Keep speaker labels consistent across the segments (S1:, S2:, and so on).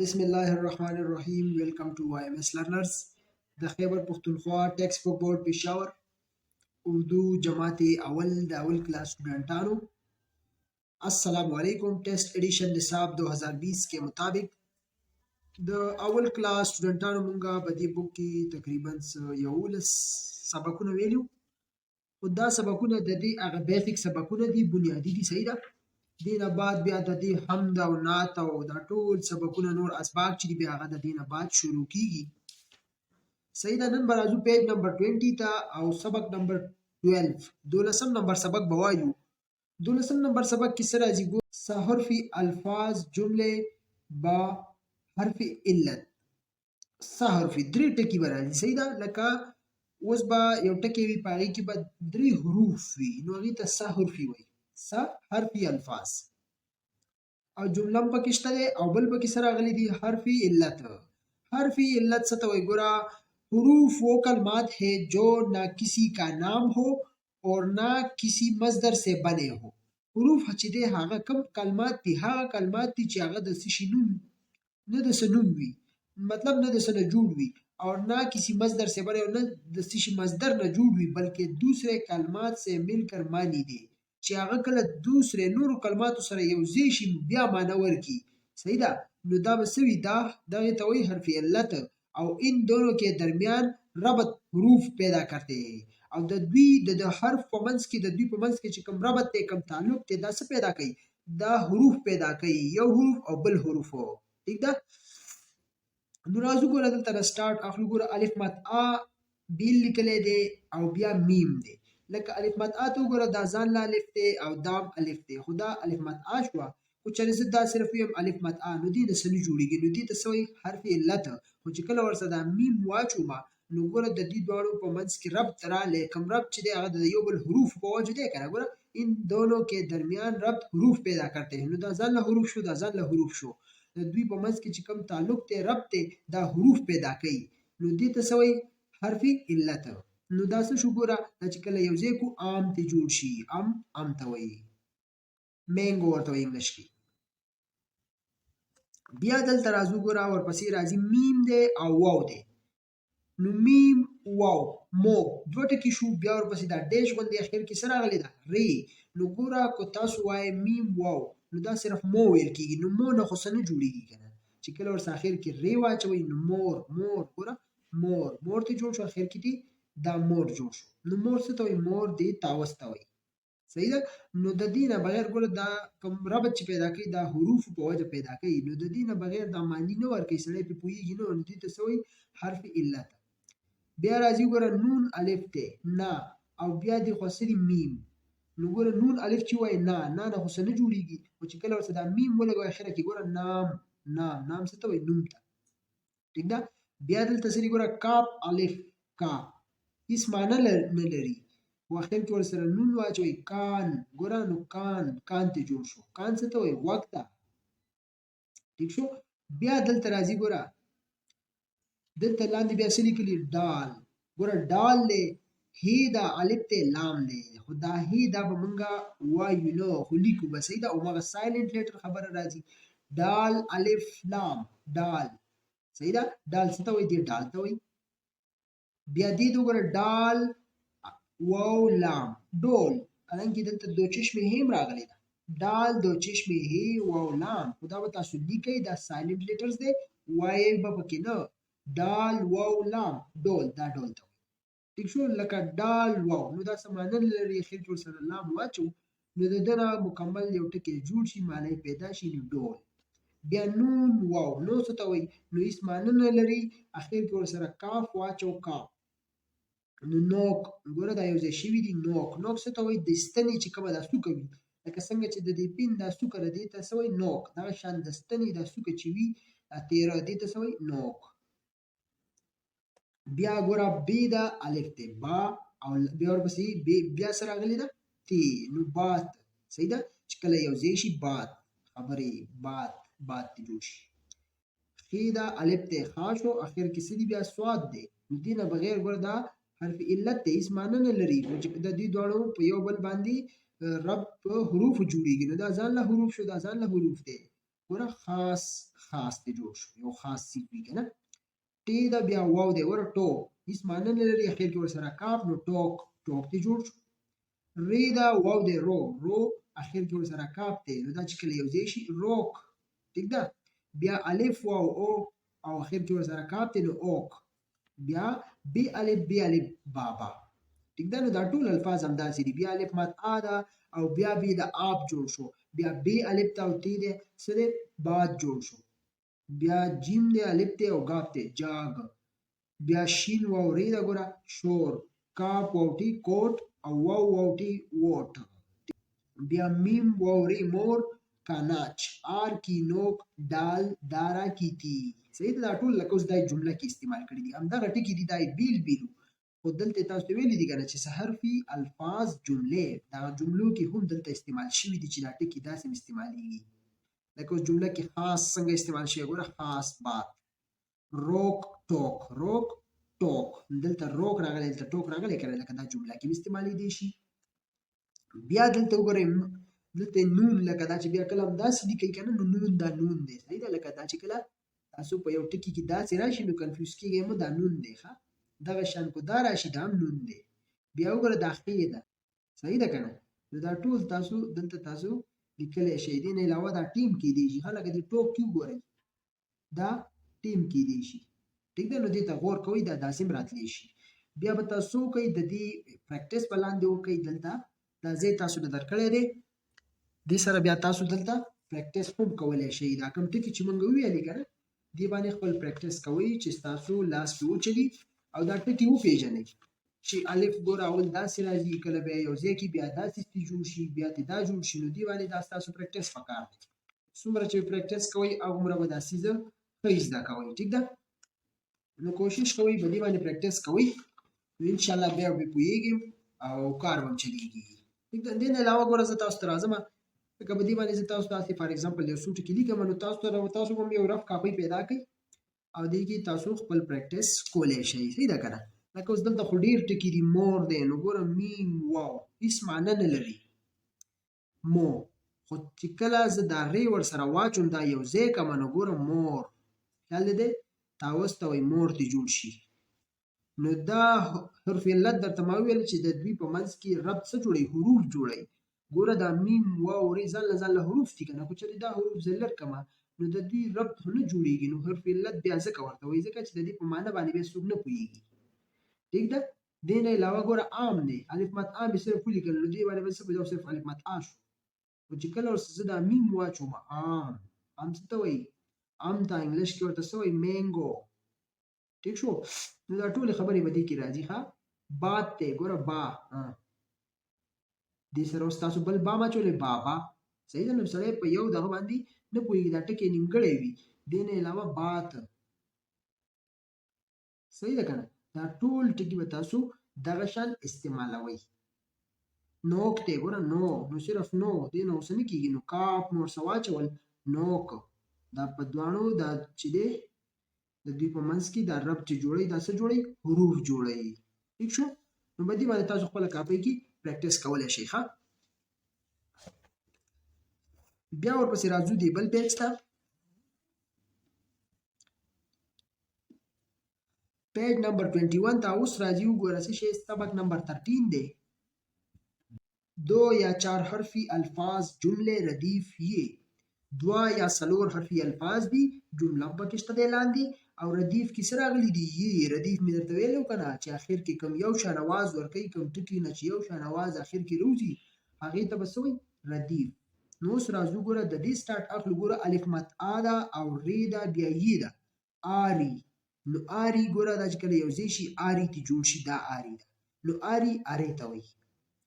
S1: بسم الله الرحمن الرحیم. ویلکم ټو IMS لرنرز. د خیبر پښتونخوا ټیکسټ بک بورډ پېښور اردو جماعت اول د اول کلاس स्टूडेंटانو السلام علیکم. Test addition نصاب 2020 के मुताबिक د اول کلاس स्टूडेंटانو مونږه په دې بک کې تقریبا 11 سبقونه ویلو. خو دا سبقونه د دې هغه بیسیک سبقونه دي، بنیادی دي، صحیح ده. دې نه بعد بیا د دې حمد او نعت او دا ټول سبقونه نور اسباق چې دي بیا هغه د دې نه بعد شروع کیږي. صحیح ده. نن به راځو پیج نمبر 20 ته او سبق نمبر 12 دولسم نمبر سبق به وایو. دولسم نمبر سبق کې څه راځي؟ حرفی الفاظ جمله با حرف علت. حرفی درې ټکي به راځي، صحیح ده. لکه اوس به یو ټکی وي په هغې کې به درې حروف وي، نو هغې ته حرفی وایي. حرفی الفاظ او جمله هم پکې شته دی او بل پکې څه راغلی دي؟ حرفی علت. حرفی علت څه ته وایي؟ ګوره، حروف وہ کلمات ہے جو نہ کسی کا نام ہو اور نہ کسی مصدر سے بنے ہو. حروف چې دی هغه کوم کلمات دي؟ هغه کلمات دي چې هغه د څه شي نوم نه د څه نوم وي، مطلب نه د څه نه جوړ وي، اور نہ کسی مصدر سے بنے ہو، نه د څه شي مصدر نه جوړ وي، بلکې دوسرے کلمات سے مل کر معنی دي، چې هغه کله دوسرے نورو کلماتو سره یو ځای شي بیا معنی ورکړي. صحیح ده. نو دا به څه وي؟ دغې ته وایي حرف علت. او ان دونوں کے درمیان ربط حروف پیدا کرتے ہیں. او د دوی د حرف په منځ کې، د دوی په منځ کې چې کوم ربط دی، کوم تعلق دی، دا څه پیدا کوي؟ دا حروف پیدا کوي، یو حروف او بل حروف. ٹھیک ده. نو راځو ګوره دلته نه سٹارټ اخلو. ګوره الف مد ا بیل لیکلی دی او بیا میم دی. لکه الف مد ا ته وګوره، دا ځان له الف دی او دام الف دی، خو دا الف مد ا شوه. خو چې زه دا صرف ویم الف مد ا، نو دې نه څه نه جوړېږي، نو دې ته څه وایي؟ حرف علت. خو چې کله ورسره دا میم واچومه، نو ګوره د دې دواړو په منځ کې ربط راغلی. کوم ربط چې دی هغه د یو بل حروف په وجه دی که نه. ګوره ان دونوں کے درمیان ربط حروف پیدا کرتے ہیں. نو دا ځان له حروف شو، دا ځان له حروف شو. د دوی په منځ کې چې کوم تعلق دی، ربط دی، دا حروف پیدا کوي. نو دې ته څه وایي؟ حرف علت. نو دا څه شو؟ ګوره دا چې کله یو ځای کو ام ته جوړ شي، ام ته وایي، مینګو ورته وایي انګلیش کې. بیا دلته راځو. ګوره ورپسې راځي میم دی او واو دی. نو میم واو مو دوه ټکي شو. بیا ورپسې دا ډیش غوندې اخر کې څه راغلی ده؟ ری. نو ګوره که تاسو وایئ میم واو، نو دا صرف مو ویل کېږي. نو مو نه خو څه نه جوړېږي که نه. چې کله ورسره اخر کې ری واچوئ، نو مور. ګوره مور ته جوړ شو، اخر کې دی دا مور جوړ شو. نو مور څه ته وایي؟ مور دی تاوس ته وایي. صحیح ده. نو د دې نه بغیر ګوره دا کوم ربط چې پیدا کوي دا حروف په وجه پیدا کوي. نو د دې نه بغیر دا معنی نه ورکوي، سړی پرې پوهېږي نه. نو دې ته څه وایي؟ حرف علت. بیا راځي ګوره نون الف دی نه، او بیا دی خو څه دی؟ میم. نو ګوره نون الف چې وایي نه نه خو څه نه جوړېږي. خو چې کله ورسره دا میم ولګوي اخره کې، ګوره نام څه ته وایي؟ نوم ته. ټیک ده. بیا دلته څه دی؟ ګوره کاف الف کا هیڅ معنی نه لري، خو اخر کې ورسره نون واچوئ کان. ګوره نو کان ته جوړ شو. کان څه ته وایي؟ غوږ ته. ټیک شو. بیا دلته راځي. ګوره دلته لاندې بیا څه لیکلي؟ ډال. ګوره ډال دی، هی دا الف دی، لام دی. خو دا هی دا به مونږه وایو نه، خو لیکو به. صحیح ده. او هغه سایلنټ لیټر خبره راځي. ډال الف لام ډال. صحیح ده. ډال څه ته وایي؟ دی ډال ته وایي. بیا دې ته وګوره ډال واو لام ډول. حالانکې دلته دو چشمې هم راغلی ده. ډال دو چشمې هی واو لام. خو دا به تاسو لیکئ، دا سایلنټ لیټرز دی، وایئ به پکې نه. ډال واو لام ډول، دا ډول ته وایي. ټیک شو. لکه ډال واو، نو دا څه معنی نه لري. اخر کې ورسره لام واچو، نو د ده نه مکمل یو ټکی جوړ شي، معنی پیدا شي، نو ډول. بیا نون واو، نو څه ته وایي؟ نو هیڅ معنی نه لري. اخر کې ورسره کاف واچو، کاف. نو نوک. ګوره دا یو ځای شوي دي. نوک څه ته وایي؟ د ستنې چې کومه دا څوکه وي، لکه څنګه چې د دې پین دا څوکه ده، دې ته څه وایي؟ نوک. دغه شان د ستنې دا څوکه چې وي تیره، دې ته څه وایي؟ نوک. بیا ګوره بی دا الف دی با، او بیا ورپسې بیا څه راغلی ده؟ تی. نو بات. صحیح ده. چې کله یو ځای شي بات، خبرې بات ته جوړ شي. خی دا الف دی خا شو، اخر کې څه دی؟ بیا سواد دی. نو دې نه بغیر ګوره دا حرف علت دی، هیڅ معنی نه لري. چې د دې دواړو په یو بل باندې ربط په حروف جوړېږي. نو دا ځان له حروف شو، دا ځان له حروف دی. ګوره خاص ته جوړ شو، یو خاص صیغ وي کنه. ټی دا بیا واو دی، ګوره ټو هیڅ معنی نه لري، اخر کې ورسره کاف، نو ټوک ته جوړ شو. ری دا واو دی، رو اخر کې ورسره کاف دی، نو دا چې کله یو ځای شي روک. ټیک ده. بیا الف واو او اخر کې ورسره کاف دی، نو اوک. بیا بی الف بابا. ټیک ده. نو دا ټول الفاظ همداسې دي. بیا الف مات ا ده او بیا بی د آپ جوړ شو. بیا بی الف ته او تی دی سره باد جوړ شو. بیا جیم دی، الف دی او غاف دی جاگ. بیا شین واو ری دا ګوره شور. کاف واو ټی کوټ او واو ټی ووټ. بیا میم واو ری مور کاناچ. آر کی نوک ډال دارا کی تی. صحیح ده. دا ټول لکه اوس دا جمله کې استعمال کړي دي. همدغه ټکي دي، دا بیل بیلو. خو دلته تاسو ته ویلي دي کنه چې څه حرفي الفاظ جملې دا جملو کې هم دلته استعمال شوي دي چې دا ټکي داسې استعمالېږي. لکه اوس جمله کې خاص څنګه استعمال شوی ګوره، خاص بات. روک ټوک دلته روک راغلی، دلته ټوک راغلی کنه، لکه دا جمله کې استعمالېدی شي. بیا دلته وګورئ دلته نون، لکه دا چې بیا کله همداسې لیکئ کنه، نو نون دا نون دی. صحیح ده. لکه دا چې کله تاسو په یو ټکي کې داسې راشي نو کنفیوز کېږئ مه، دا نون دی. ښه دغه شان کو دا راشي دا هم نون دی. بیا وګوره دا خې ده. صحیح ده کنه. نو دا ټول تاسو دلته تاسو لیکلی شئ. دې نه علاوه دا ټیم کېدی شي. ښه لکه دې ټوک کې وګورئ دا ټیم کېدی شي. ټیک ده. نو دې ته غور کوئ، دا داسې هم راتلی شي. بیا به تاسو کوئ د دې پریکټس په لاندې وکئ. دلته دا ځای تاسو ته درکړی دی، دې سره بیا تاسو دلته پریکټس هم کولی شئ. دا کوم ټکي چې موږ وویلې که نه، دې باندې خپل پریکټس کوئ چې ستاسو لاس پې وچلي او دا ټکي وپېژنئ چې الف ګوره اول داسې راځي، کله بیا یو ځای کې بیا داسې جوړ شي، بیا ترې دا جوړ شي. نو دې باندې دا ستاسو پریکټس پکار دی. څومره چې پریکټس کوئ هغومره به دا څیزه ښه زده کوئ. ټیک ده. نو کوشش کوئ په دې باندې پریکټس کوئ، نو انشاءالله بیا به پوهېږئ او کار به هم چلېږي. ټیک ده. دې نه علاوه ګوره زه تاسو ته راځم، لکه په دې باندې زه تاسو ته فار ایگزامپل یو څو ټکي لیکم، نو تاسو به هم یو رف کاپۍ پیدا کړئ او دې کې تاسو خپل پریکټس کولی شئ. صحیح ده که نه. لکه اوس دلته خو ډېر ټکي دي. مور دی، نو ګوره میم واو هېڅ معنی نه لري مو، خو چې کله زه دا ری ورسره واچوم دا یو ځای کړم، نو ګوره مور. خیال دې دی تاوس ته وایي مور دې جوړ شي. نو دا حرف علت درته ما وویل چې د دوی په منځ کې ربط څه جوړوي، حروف جوړوي. ګوره دا میم واو ری ځان له حروف دي که نه، خو چېرې دا حروف زه لر کړمه نو د دوی ربط نه جوړېږي. نو حرف علت بیا ځکه ورته وایي ځکه چې د دې په معنی باندې بیا څوک نه پوهېږي. ټیک ده. دې نه علاوه ګوره عام دی، الف مات آ مې صرف ولیکل، نو دې باندې به څه پیدا صرف الف مات آ شو. خو چې کله ورسره زه دا میم واچوم عام څه ته وایي، عام ته انګلیش کې ورته څه وایي، مینګو. ټیک شو. نو دا ټولې خبرې به دې کې راځي. ښه باد دی، ګوره با دې سره اوس تاسو بل با واچولې بابا. صحیح ده. نو سړی په یو دغه باندې نه پوهېږي، دا ټکي نیمګړی وي. دې نه علاوه بات. صحیح ده که نه. دا ټول ټکي به تاسو دغه شان استعمالوئ. نوک دی، ګوره نو صرف نو، دې نه اوس نه کېږي. نو کاف مو ورسره واچول نوک. دا په دواړو دا چې دی د دوی په منځ کې دا ربط چې جوړوي دا څه جوړوي، حروف جوړوي. ټیک شو. نو په دې باندې تاسو خپله کاپۍ کې پریکټس کولی شئ. ښه بیا ورپسې راځو دې بل پیج ته. پیج نمبر 21 ته اوس راځي. وګوره څه شی، سبق نمبر 13 دی. 2 یا 4 حرفی الفاظ جمله ردیف یہ. 2 یا 4 حرفی الفاظ دي، جمله پکې شته دی لاندې، او ردیف کې څه راغلي دي، یې ردیف مې درته ویلی وو که نه چې اخر کې کوم یو شان اواز ورکوي، کوم ټکي نه چې یو شان اواز اخر کې راوځي هغې ته به څه وایي، ردیف. نو اوس راځو ګوره د دې سټارټ اخلو. ګوره الف مت آ ده او ری ده بیا یې ده آري. نو آري ګوره دا چې کله یو ځای شي آري ته جوړ شي، دا آري ده. نو آري ارې ته وایي.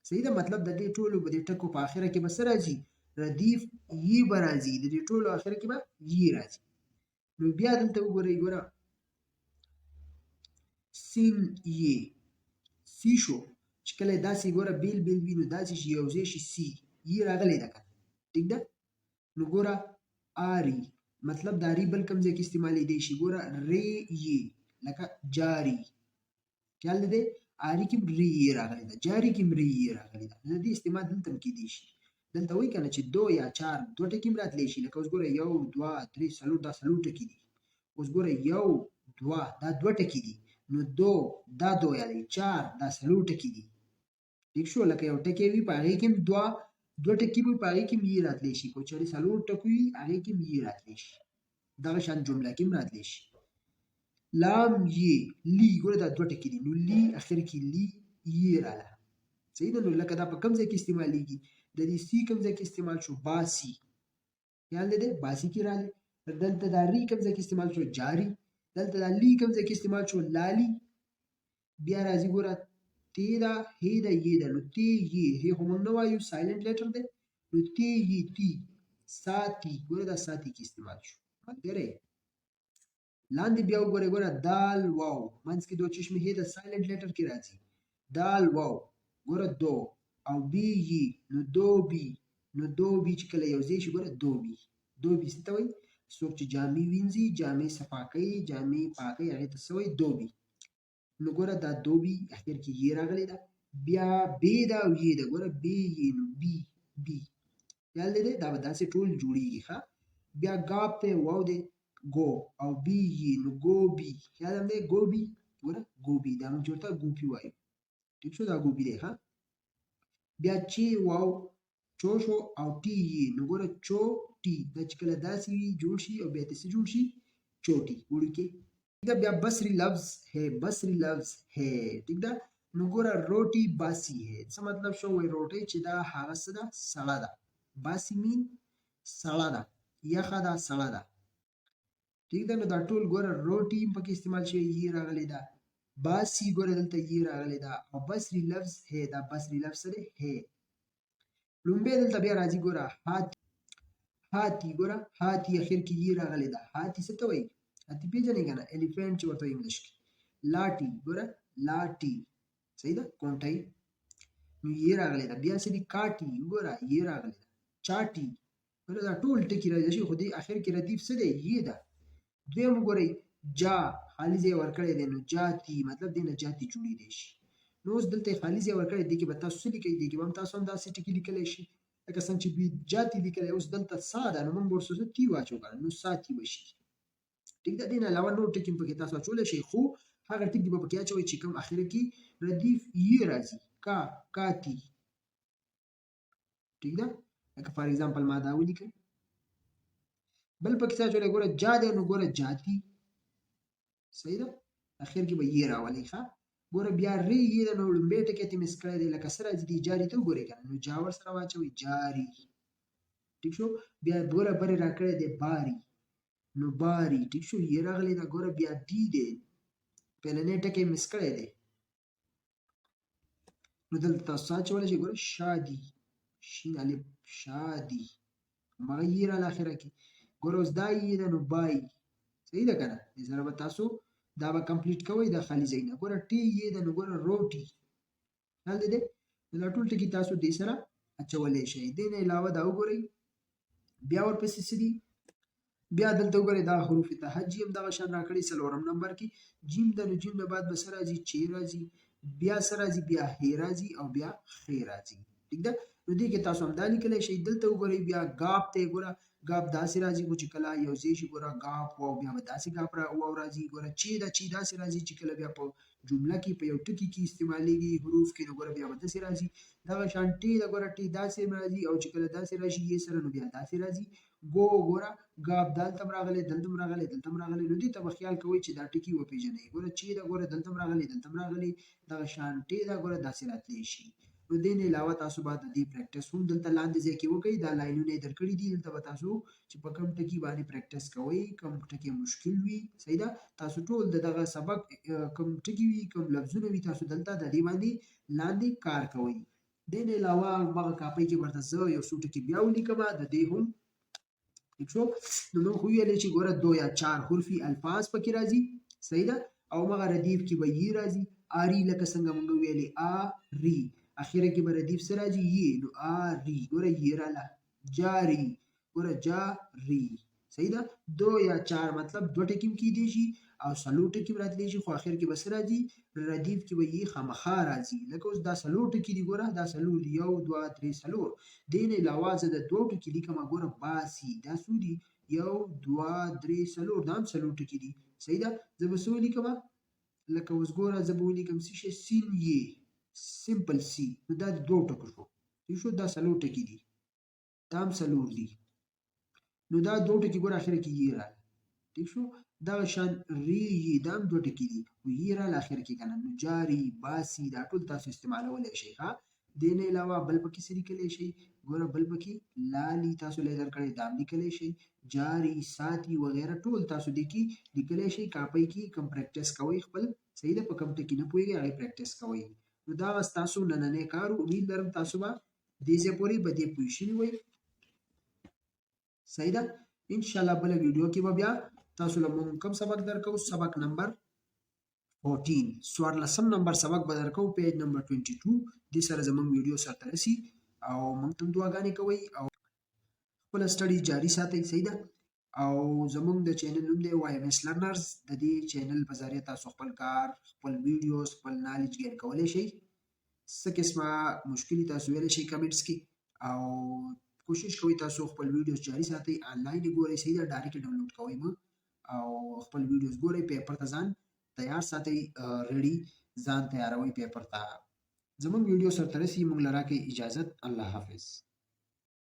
S1: صحیح ده. مطلب د دې ټولو په دې ټکو په آخره کې به څه راځي، ردیف یې به راځي. د دې ټولو آخره کې به یې راځي. نو بیا دلته وګورئ، ګوره سین یې سی شو. چې کله داسې ګوره بیل وي نو داسې شي یو ځای شي سی یې راغلی ده که نه. ټیک ده. نو ګوره آري مطلب د آري بل کوم ځای کې استعمالېدی شي. ګوره ری یې لکه جاري. خیال دی آري کې ری یې راغلی ده، جاري کې ری یې راغلی ده. د دې استعمال دلته هم کېدی شي. دلته وایي کنه چې 2 یا 4 دوه ټکي هم راتلی شي. لکه اوس ګوره 1 2 3 4 دا څلور ټکي دي. اوس ګوره 1 2 دا دوه ټکي دي، نو 2 دا 2 یا 4 دا څلور ټکي دي. ٹھیک شو. لکه یو ټکی وي په هغې کې هم دوه ټکي وي په هغې کې هم یې راتلی شي. که چېرې څلور ټکي وي هغې کې هم یې راتلی شي. دغه شان جمله کې هم راتلی شي. لام یې لی ګوره دا دوه ټکي دي، نو لی اخر کې لی یې راله. صحیح ده. نو لکه دا په کوم ځای کې استعمالیږي؟ د دې سی کوم ځای کې استعمال شو؟ باسی. خیال دی باسی کې راغلی. دلته دا ری کوم ځای کې استعمال شو؟ جاری. دلته دا لی کوم ځای کې استعمال شو؟ لالی. بیا راځي ګوره تی دا هی دا یې ده، نو تی یې هی خو موږ نه وایو سایلنټ لیټر دی، نو تی یې تی ساتی ګوره دا ساتی کې استعمال شو. ملګری لاندې بیا وګورئ ګوره دال واو منځ کې دو چشمه هی د سایلنټ لیټر کې راځي. دال واو ګوره دو او بی یې، نو دو بی، نو دو بی چې کله یو ځای شي ګوره دو بی. دو بی څه ته وایي؟ څوک چې جامې وینځي، جامې صفا کوي، جامې پاکوي، هغې ته څه وایي؟ دو بی. نو ګوره دا دو بی اخر کې یې راغلی ده. بیا بی دا او یې ده، ګوره بی یې، نو بی بی. خیال دی دا به داسې ټول جوړیږي. ښه بیا ګاپ ته واو دی گو او بی یې، نو گو بی. خیال هم دی گو بی. ګوره گو بی دا موږ ورته ګوپي وایو. ٹھیک شو. دا ګوپي دی. ښه بیا چی واو چو شو او ټي یې، نو ګوره چو ټي دا چې کله داسې وي جوړ شي او بیا تاسې جوړ شي چوټي وړوکی. ٹھیک ده. بیا بصری لفظ ہے، بصری لفظ ہے. ٹھیک ده. نو ګوره روټي باسی ہے. څه مطلب شو؟ وایي روټۍ چې دا هغه څه ده؟ سړه ده. باسی مین سړه ده، یخه ده، سړه ده. ٹھیک ده. نو دا ټول ګوره روټي هم پکې استعمال شوی، یې راغلی ده. باسی ګوره دلته یې راغلی ده. او بصری لفظ ہے، دا بصری لفظ دی ہے. لومبی دلته بیا راځي ګوره هاتی. هاتی ګوره هاتی اخر کې یې راغلی ده. هاتی څه ته وایي؟ هاتی پېژنئ که نه؟ الیفینټ چې ورته انګلیش کې. لاټي ګوره لاټي. صحیح ده. کونټۍ. نو یې راغلی ده. بیا څه دي؟ کاټي ګوره یې راغلی ده. چاټي ګوره دا ټول ټکي راځي، خو دې اخر کې ردیف څه دی؟ یې ده. دویم وګورئ جا خالي ځای ورکړی دی، نو جاتی مطلب دی نه جاتی جوړېدی شي. نو اوس دلته یې خالي ځای ورکړی، دې کې به تاسو څه لیکئ؟ دې کې به هم تاسو هم داسې ټکي لیکلی شي لکه څنګه چې دوی جاتی لیکلی. اوس دلته سا ده، نو موږ به ورسره تی واچو که نه، نو ساتي به شي. ټیک ده. دې نه علاوه نور ټکي هم پکې تاسو اچولی شئ، خو هغه ټکي به پکې اچوئ چې کوم اخر کې ردیف یې راځي. کا کاتی. ټیک ده. لکه فار ایگزامپل ما دا ولیکئ. بل پکې څه اچولی ګوره جا دی، نو ګوره جاتی. صحیح ده. اخر کې به یې راولئ. ښه ګوره بیا ری یې ده، نو لومبی ټکی ته مس کړی دی. لکه څه راځي دې جاري ته وګورئ که نه، نو جا ورسره واچوئ جاري. ټیک شو. بیا ګوره برې راکړی دی باري، نو باري. ټیک شو. یې راغلی ده. ګوره بیا ډي دی، پهلنی ټکی مس کړی دی، نو دلته تاسو څه اچولی شئ؟ ګوره شادي. شین الف شادي. همغه یې راله اخره کې. ګوره اوس دا یې ده، نو بای. صحیح ده که نه؟ دې سره به تاسو دا به کمپلیټ کوئ دا خالي ځایونه. ګوره ټي یې ده، نو ګوره روټي. خیال دی دی. نو دا ټول ټکي تاسو دې سره اچولی شئ. دې نه علاوه دا وګورئ بیا ورپسې څه دي؟ بیا دلته وګورئ دا حروف تهجي هم دغه شان راکړي 4 نمبر کې. جیم ده، نو جیم نه بعد به څه راځي؟ چې راځي. بیا څه راځي؟ بیا هې راځي او بیا خې راځي. ټیک ده. نو دې کې تاسو هم دا لیکلی شئ. دلته وګورئ بیا ګاپ ته ګوره ګاپ داسې راځي، خو چې کله یو ځای شي ګوره ګاپ واو بیا به داسې ګاپ واو راځي. ګوره چې دا چې داسې راځي چې کله بیا په جمله کې په یو ټکي کې استعمالیږي حروف کې، نو ګوره بیا به داسې راځي. دغه شان ټي ده، ګوره ټي داسې راځي، او چې کله داسې راشي یې سره، نو بیا داسې راځي. ګو ګوره ګاپ دلته هم راغلی، دلته هم راغلی، دلته هم راغلی. نو دې ته به خیال کوئ چې دا ټکي وپېژنئ. ګوره چې ده ګوره دلته هم راغلی، دلته هم راغلی. دغه شان ټي ده ګوره داسې راتلی شي. نو دې نه علاوه تاسو به د دې پریکټس هم دلته لاندې ځای کې وکړئ. دا لاینونه یې درکړي دي. دلته به تاسو چې په کوم ټکي باندې پریکټس کوئ، کوم ټکي مشکل وي. صحیح ده. تاسو ټول د دغه سبق کوم ټکي وي، کوم لفظونه وي، تاسو دلته د دې باندې لاندې کار کوئ. دې نه علاوه همغه کاپۍ کې ورته زه یو څو ټکي بیا ولیکمه د دې هم. ٹھیک شو. نو موږ خو ویلې چې ګوره 2 یا 4 حرفي الفاظ پکې راځي. صحیح ده. او هغه ردیف کې به یې راځي. آري لکه څنګه موږ ویلې آ ری، اخره کې به ردیف څه راځي؟ یې. نو آري ګوره یې راله. جاري ګوره جاري. صحیح ده. 2 یا 4 مطلب 2 ټکي هم کېدی شي او څلور ټکي به راتلی شي خو اخر کې به څه راځي ردیف کې به یې خامخا راځي لکه اوس دا څلور ټکي دي ګوره دا څلور دي 1 2 3 څلور دې نه علاوه زه د دوه ټکي لیکمه ګوره باسي دا څو دي 1 2 3 څلور دا هم څلور ټکي دي صحیح ده زه به څه ولیکمه لکه اوس ګوره زه به ولیکم څه شی سین یې سمپل سی نو دا د دوه ټکو شو ٹھیک شو دا څلور ټکي دي دا هم څلور دي نو دا دوه ټکي ګوره اخر کې یې راغله ٹھیک شو دغه شان ری یې دا هم دوه ټکي دي خو یې راغله اخر کې که نه نو جاري باسي دا ټول تاسو استعمالولی شئ ښه دې نه علاوه بل پکې څه لیکلی شئ ګوره بل پکې لالي تاسو لیدل کړی دا هم لیکلی شئ جاري ساتي وغیره ټول تاسو دې کې لیکلی شئ کاپۍ کې کوم پریکټس کوئ خپل صحیح ده په کوم ټکي نه پوهېږئ هغې پریکټس کوئ نو دا بس تاسو نننی کار امید لرم تاسو به دې ځای پورې به دې پوه شوي وئ صحیح ده انشاءالله بله ویډیو کې به بیا تاسو له مونږ کوم سبق درکو سبق نمبر 14 څوارلسم نمبر سبق به درکو پیج نمبر 22 دې سره زموږ ویډیو سرته رسي او موږ ته دعاګانې کوئ او خپله سټډي جاري ساتئ صحیح ده او زموږ د چینل نوم دی YMS لرنرز د دې چینل په ذریعه تاسو خپل کار خپل ویډیوز خپل نالج ګین کولی شئ څه قسمه مشکلې تاسو ویلی شئ کمنټس کې او کوشش کوئ تاسو خپل ویډیوز جاري ساتئ آنلاین یې ګورئ صحیح ده ډایرکټ یې ډاونلوډ کوئ مه او خپل ویډیوز ګورئ پیپر ته ځان تیار ساتئ ریډي ځان تیاروئ پیپر ته زموږ ویډیو سرته رسي موږ له راکئ اجازت الله حافظ